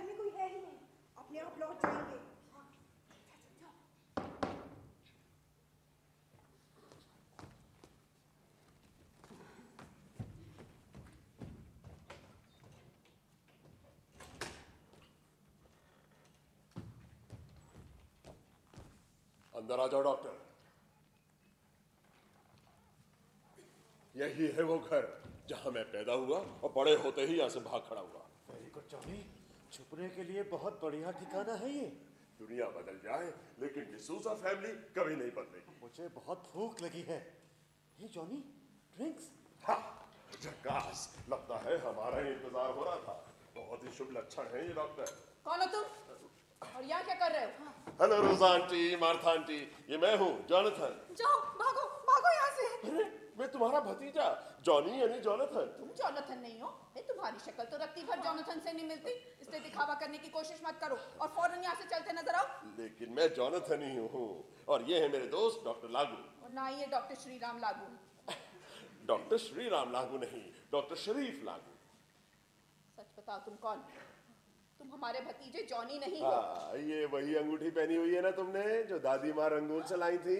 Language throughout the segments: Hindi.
घर में कोई है ही नहीं, अपने आप लौट जाएंगे। अंदर आ जाओ डॉक्टर। यही है वो घर जहां मैं पैदा हुआ और बड़े होते ही यहां से भाग खड़ा हुआ। वेरी गुड जॉनी, छुपने के लिए बहुत बढ़िया ठिकाना है ये। दुनिया बदल जाए लेकिन डिसूजा फैमिली कभी नहीं बदलेगी। मुझे बहुत भूख लगी है। ये जॉनी, ड्रिंक्स। हाँ, झकास। लगता है हमारा ही इंतजार हो रहा था। बहुत ही शुभ लक्षण है ये डॉक्टर। कौन हो तुम और यहाँ क्या कर रहे हो? हेलो रोजा आंटी, मार्था आंटी, ये मैं हूँ जॉनथन। जाओ, भागो भागो यहाँ से। अरे मैं तुम्हारा भतीजा जॉनी यानी जॉनथन। तुम जॉनथन नहीं हो? तुम्हारी शक्ल तो रत्ती भर जॉनथन से नहीं मिलती, इसलिए दिखावा करने की कोशिश मत करो और फौरन यहाँ से चलते नजर आओ। लेकिन मैं जॉनथन ही हूँ और ये है मेरे दोस्त डॉक्टर लागू। और ना ये डॉक्टर श्रीराम लागू। डॉक्टर श्रीराम लागू नहीं, डॉक्टर शरीफ लागू। सच बताओ तुम कौन? तुम हमारे भतीजे जॉनी नहीं हो? ये वही अंगूठी पहनी हुई है ना तुमने जो दादी माँ रंगून से लाई थी।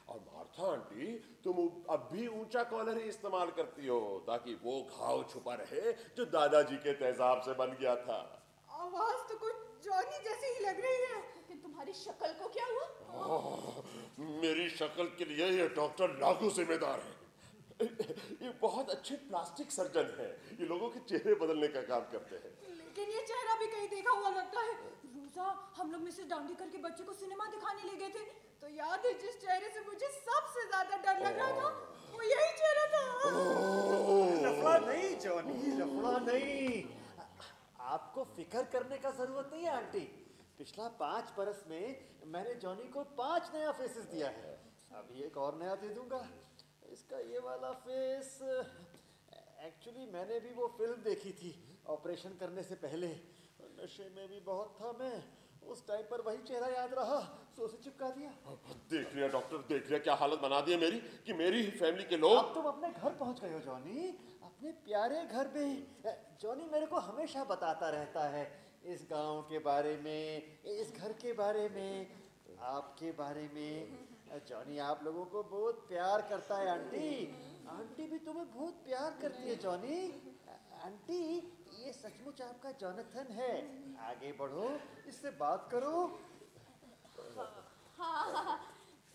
और मार्था आंटी, तुम अब भी ऊंचा कॉलर ही इस्तेमाल करती हो ताकि वो घाव छुपा रहे जो दादाजी के तेजाब से बन गया था। आवाज तो कुछ जॉनी जैसी ही लग रही है, लेकिन तुम्हारी शक्ल को क्या हुआ? मेरी शक्ल के लिए ये डॉक्टर लागू जिम्मेदार है। ये बहुत अच्छे प्लास्टिक सर्जन है, ये लोगों के चेहरे बदलने का काम करते हैं। लेकिन ये चेहरा भी कहीं देखा हुआ लगता है। रोजा, हम लोग मिसेस डांडीकर के बच्चे को सिनेमा दिखाने ले गए थे, तो याद है जिस चेहरे से मुझे सबसे ज्यादा डर लग रहा था, वो यही चेहरा था। लफड़ा नहीं जॉनी, लफड़ा नहीं। आपको फिक्र करने का जरूरत नहीं है आंटी। पिछला 5 बरस में मैंने जॉनी को 5 नया फेसेस दिया है। अभी एक और नया दे दूंगा। इसका ये वाला फेस, एक्चुअली मैंने भी वो फिल्म देखी थी ऑपरेशन करने से पहले। नशे में भी बहुत था मैं, उस टाइम पर वही चेहरा याद रहा, सो उसे चिपका दिया। देख लिया डॉक्टर, देख लिया क्या हालत बना दी है मेरी कि मेरी ही फैमिली के लोग। अब तुम अपने घर पहुंच गए हो जॉनी, अपने प्यारे घर में। जॉनी मेरे को हमेशा बताता रहता है इस गांव के बारे में, इस घर के बारे में, आपके बारे में। जॉनी आप लोगों को बहुत प्यार करता है आंटी। आंटी भी तुम्हें बहुत प्यार करती है जॉनी। आंटी, ये सचमुच आपका जॉनथन है। आगे बढ़ो, इससे बात करो। हाँ,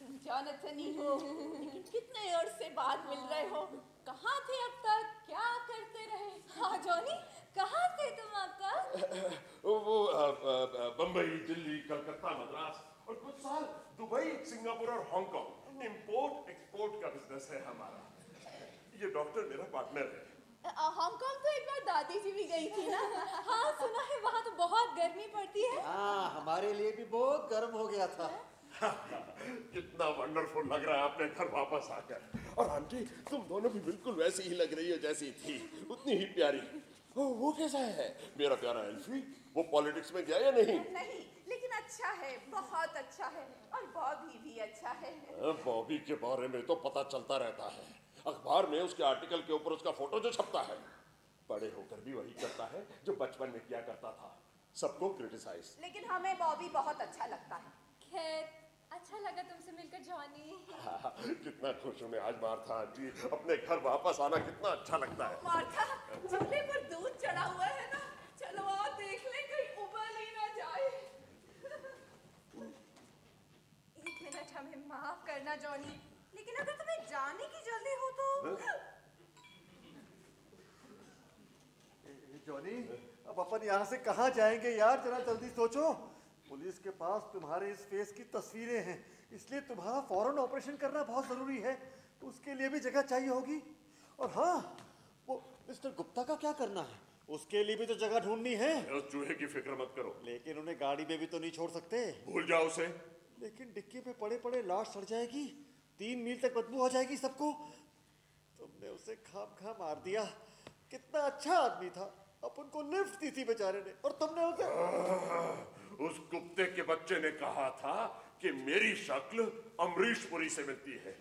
तुम जॉनथन ही हो, लेकिन कितने अरसे बाद मिल रहे हो। कहाँ थे अब तक, क्या करते रहे? हाँ जॉनी, कहाँ थे तुम अब तक? वो बम्बई, दिल्ली, कलकत्ता, मद्रास और कुछ साल दुबई, सिंगापुर और हांगकांग। इंपोर्ट एक्सपोर्ट का बिजनेस है हमारा। ये डॉक्टर मेरा पार्टनर है। हांगकांग तो एक बार दादी जी भी गई थी ना? हाँ सुना है, वहाँ तो बहुत गर्मी पड़ती है। हाँ, हमारे लिए भी बहुत गर्म हो गया था। कितना वंडरफुल लग रहा है अपने घर वापस आकर। और आंटी, तुम दोनों भी बिल्कुल वैसी ही लग रही हो जैसी थी, उतनी ही प्यारी। वो कैसा है मेरा प्यारा एल्फी? वो पॉलिटिक्स में गया या नहीं? नहीं, लेकिन अच्छा है, बहुत अच्छा है। और बॉबी भी अच्छा है। बॉबी के बारे में तो पता चलता रहता है, अखबार में उसके आर्टिकल के ऊपर उसका फोटो जो छपता है। बड़े होकर भी वही करता है जो बचपन में किया करता था, सबको क्रिटिसाइज। लेकिन हमें बॉबी बहुत अच्छा लगता है। खैर, अच्छा लगा तुमसे मिलकर जॉनी। कितना खुश हूँ मैं आज मार्था आंटी, अपने घर वापस आना कितना अच्छा लगता है। मार्था, चूल्हे पर दूध चढ़ा हुआ है ना, चलो आओ देख ले कहीं उबल ही ना जाए। 1 मिनट हमें माफ करना जॉनी, लेकिन अगर तुम्हें जाने की जल्दी हो तो। जॉनी, अब अपन यहाँ से कहाँ जाएंगे यार, जरा जल्दी सोचो। पुलिस के पास तुम्हारे इस फेस की तस्वीरें हैं, इसलिए तुम्हारा फौरन ऑपरेशन करना बहुत जरूरी है। तो उसके लिए भी जगह चाहिए होगी। और हाँ, वो मिस्टर गुप्ता का क्या करना है? उसके लिए भी तो जगह ढूंढनी है। उस चूहे की फिक्र मत करो। लेकिन उन्हें गाड़ी में भी तो नहीं छोड़ सकते। भूल जाओ उसे। लेकिन डिक्की पे पड़े पड़े लाश सड़ जाएगी, 3 मील तक बदबू हो जाएगी सबको। तुमने उसे खाम खा मार दिया। कितना अच्छा आदमी था, अपन को लिफ्ट दी थी बेचारे ने, और तुमने उसे। उस कुत्ते के बच्चे ने कहा था कि मेरी शक्ल अमरीश पुरी से मिलती है।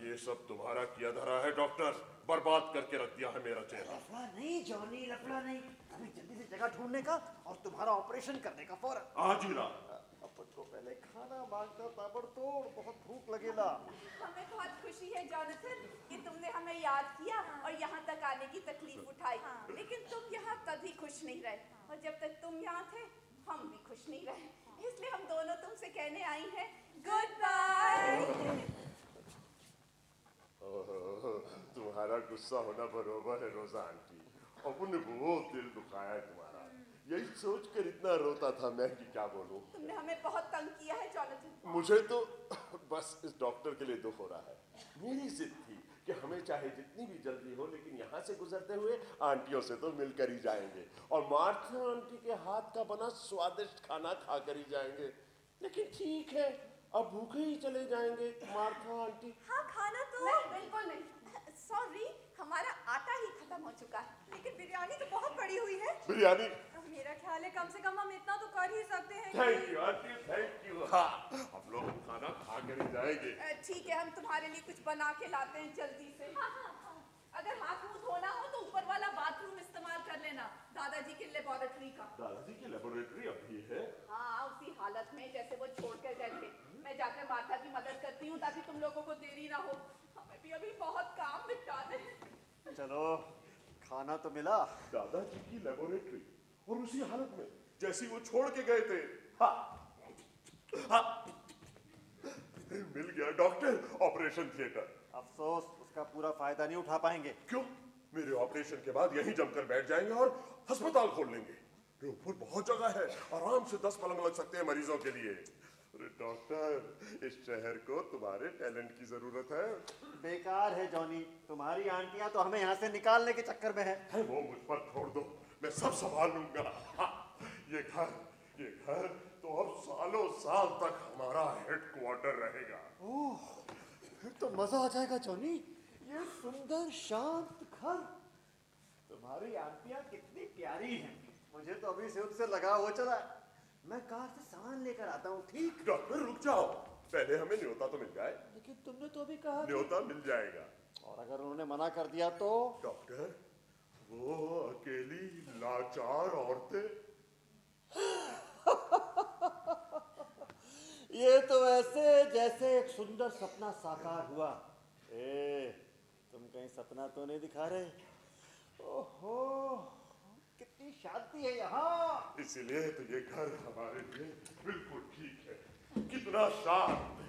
ये सब तुम्हारा किया धरा है डॉक्टर, बर्बाद करके रख दिया है मेरा चेहरा। लफड़ा नहीं जॉनी, लफड़ा नहीं। अभी जल्दी से का ढूंढने का और तुम्हारा ऑपरेशन करने का फौरन। आज ही रात। अपन को पहले खाना मांगता ताबड़तोड़, बहुत भूख लगेला। हमें बहुत खुशी है जॉनथन कि तुमने हमें याद किया और यहाँ तक आने की तकलीफ उठाई। लेकिन तुम यहाँ कभी खुश नहीं रहे और जब तक तुम यहाँ थे हम भी खुश नहीं रहे। इसलिए हम दोनों तुमसे कहने आई हैं गुड बाय। तुम्हारा गुस्सा होना बरोबर है रोजा आंटी। अपन ने बहुत दिल दुखाया है तुम्हारा। यही सोचकर इतना रोता था मैं कि क्या बोलूं। तुमने हमें बहुत तंग किया है जॉनथन। मुझे तो बस इस डॉक्टर के लिए दुख हो रहा है। मेरी जिद थी कि हमें चाहे जितनी भी जल्दी हो लेकिन यहाँ से गुजरते हुए आंटियों से तो मिलकर ही जाएंगे और मार्था आंटी के हाथ का बना स्वादिष्ट खाना खाकर ही जाएंगे। लेकिन ठीक है, अब भूखे ही चले जाएंगे मार्था आंटी। हाँ खाना तो नहीं बिल्कुल नहीं, सॉरी हमारा आटा ही खत्म हो चुका है। लेकिन बिरयानी तो बहुत पड़ी हुई है। बिरयानी? मेरा ख्याल है कम से कम हम इतना तो कर ही सकते हैं। Thank you aunty, thank you. हाँ, हम लोग खाना खा कर ही जाएंगे। ठीक है, हम तुम्हारे लिए कुछ बना के लाते हैं जल्दी से। अगर हाथ मुंह धोना हो तो ऊपर वाला बाथरूम इस्तेमाल कर लेना, दादाजी की लेबोरेटरी का। दादाजी की लेबोरेटरी अभी है? हाँ, उसी हालत में जैसे वो छोड़ कर गए थे। मैं जाकर माता की मदद करती हूँ ताकि तुम लोगों को देरी ना हो। हमें भी अभी बहुत काम निपटाने हैं। चलो, खाना तो मिला। दादाजी की लेबोरेटरी और उसी हालत में जैसी वो छोड़ के गए थे। हाँ, हाँ, मिल गया डॉक्टर, ऑपरेशन थिएटर। अफसोस उसका पूरा फायदा नहीं उठा पाएंगे। क्यों? मेरे ऑपरेशन के बाद यहीं जमकर बैठ जाएंगे और अस्पताल खोल लेंगे। ऊपर बहुत जगह है, आराम से 10 पलंग लग सकते हैं मरीजों के लिए। अरे डॉक्टर, इस शहर को तुम्हारे टैलेंट की जरूरत है। बेकार है जॉनी, तुम्हारी आंटियां तो हमें यहाँ से निकालने के चक्कर में है। वो मुझ पर छोड़ दो, मैं सब संभाल लूंगा। हाँ, ये घर तो अब सालों साल तक हमारा हेडक्वार्टर रहेगा। ओह, फिर तो मजा आ जाएगा जॉनी। ये सुंदर शांत घर, तुम्हारी आंटियां कितनी प्यारी हैं। मुझे तो अभी से उनसे लगाव हो चला है। मैं कार से सामान लेकर आता हूँ, ठीक? डॉक्टर रुक जाओ, पहले हमें न्योता तो मिल जाए। लेकिन तुमने तो अभी कहा न्योता मिल जाएगा। और अगर उन्होंने मना कर दिया तो? डॉक्टर, वो अकेली लाचार औरतें। ये तो ऐसे जैसे एक सुंदर सपना साकार हुआ। तुम कहीं सपना तो नहीं दिखा रहे? ओहो, कितनी शांति है यहाँ। इसीलिए तो ये घर हमारे लिए बिल्कुल ठीक है। कितना शांत।